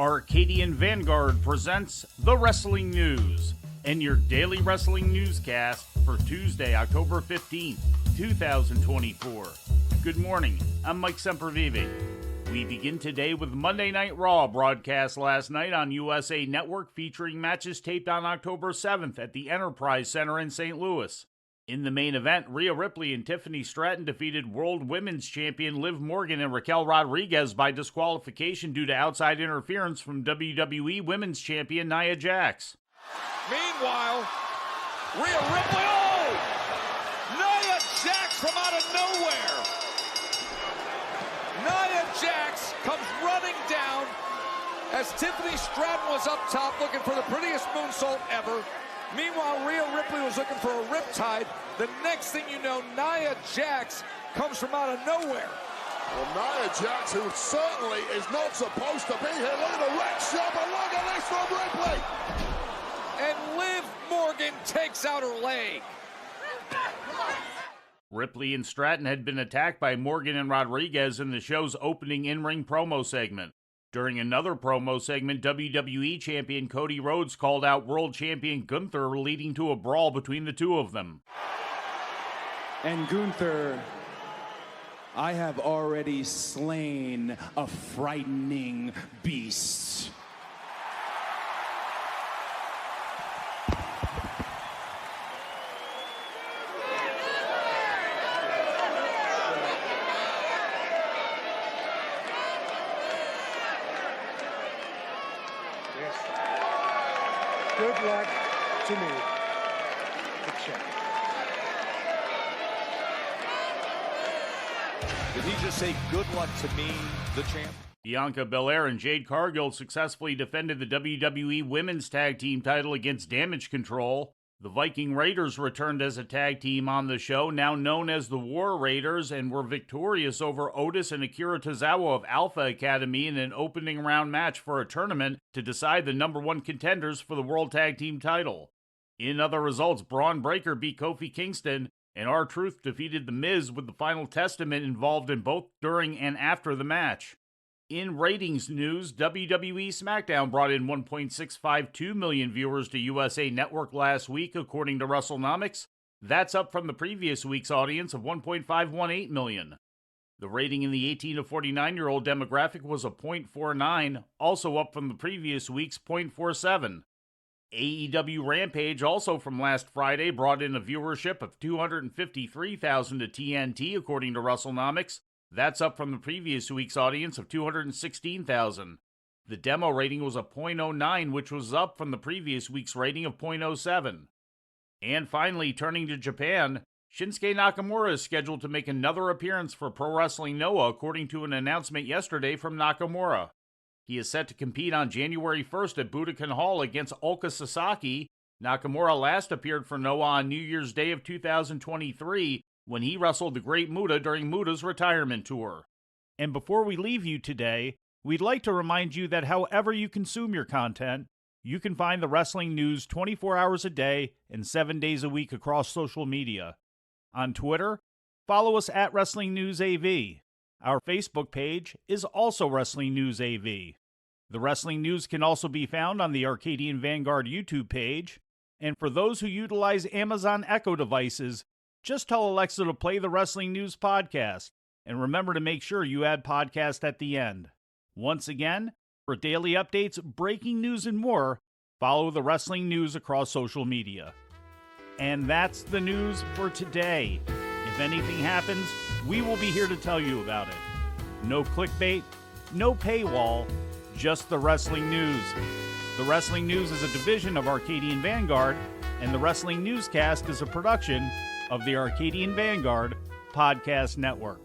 Arcadian Vanguard presents The Wrestling News and your daily wrestling newscast for Tuesday, October 15th, 2024. Good morning, I'm Mike Sempervive. We begin today with Monday Night Raw, broadcast last night on USA Network, featuring matches taped on October 7th at the Enterprise Center in St. Louis. In the main event, Rhea Ripley and Tiffany Stratton defeated World Women's Champion Liv Morgan and Raquel Rodriguez by disqualification due to outside interference from WWE Women's Champion Nia Jax. Meanwhile, Rhea Ripley, Nia Jax from out of nowhere. Nia Jax comes running down as Tiffany Stratton was up top looking for the prettiest moonsault ever. Meanwhile, Rhea Ripley was looking for a riptide. The next thing you know, Nia Jax comes from out of nowhere. Well, Nia Jax, who certainly is not supposed to be here. Look at the wreck shop, and look at this from Ripley. And Liv Morgan takes out her leg. Ripley and Stratton had been attacked by Morgan and Rodriguez in the show's opening in-ring promo segment. During another promo segment, WWE Champion Cody Rhodes called out World Champion Gunther, leading to a brawl between the two of them. And Gunther, I have already slain a frightening beast. Good luck to me. Good check. Did he just say good luck to me, the champ? Bianca Belair and Jade Cargill successfully defended the WWE Women's Tag Team title against Damage Control. The Viking Raiders returned as a tag team on the show, now known as the War Raiders, and were victorious over Otis and Akira Tozawa of Alpha Academy in an opening round match for a tournament to decide the number one contenders for the World Tag Team title. In other results, Braun Breaker beat Kofi Kingston, and R-Truth defeated The Miz, with the Final Testament involved in both during and after the match. In ratings news, WWE SmackDown brought in 1.652 million viewers to USA Network last week, according to WrestleNomics. That's up from the previous week's audience of 1.518 million. The rating in the 18 to 49-year-old demographic was a 0.49, also up from the previous week's 0.47. AEW Rampage, also from last Friday, brought in a viewership of 253,000 to TNT, according to WrestleNomics. That's up from the previous week's audience of 216,000. The demo rating was a 0.09, which was up from the previous week's rating of 0.07. And finally, turning to Japan, Shinsuke Nakamura is scheduled to make another appearance for Pro Wrestling Noah, according to an announcement yesterday from Nakamura. He is set to compete on January 1st at Budokan Hall against Ulka Sasaki. Nakamura last appeared for Noah on New Year's Day of 2023, when he wrestled the Great Muta during Muta's retirement tour. And before we leave you today, we'd like to remind you that however you consume your content, you can find the wrestling news 24 hours a day and 7 days a week across social media. On Twitter, follow us at Wrestling News AV. Our Facebook page is also Wrestling News AV. The Wrestling News can also be found on the Arcadian Vanguard YouTube page. And for those who utilize Amazon Echo devices, just tell Alexa to play the Wrestling News podcast, and remember to make sure you add podcast at the end. Once again, for daily updates, breaking news, and more, follow the Wrestling News across social media. And that's the news for today. If anything happens, we will be here to tell you about it. No clickbait, no paywall, just the Wrestling News. The Wrestling News is a division of Arcadian Vanguard, and the Wrestling Newscast is a production of the Arcadian Vanguard Podcast Network.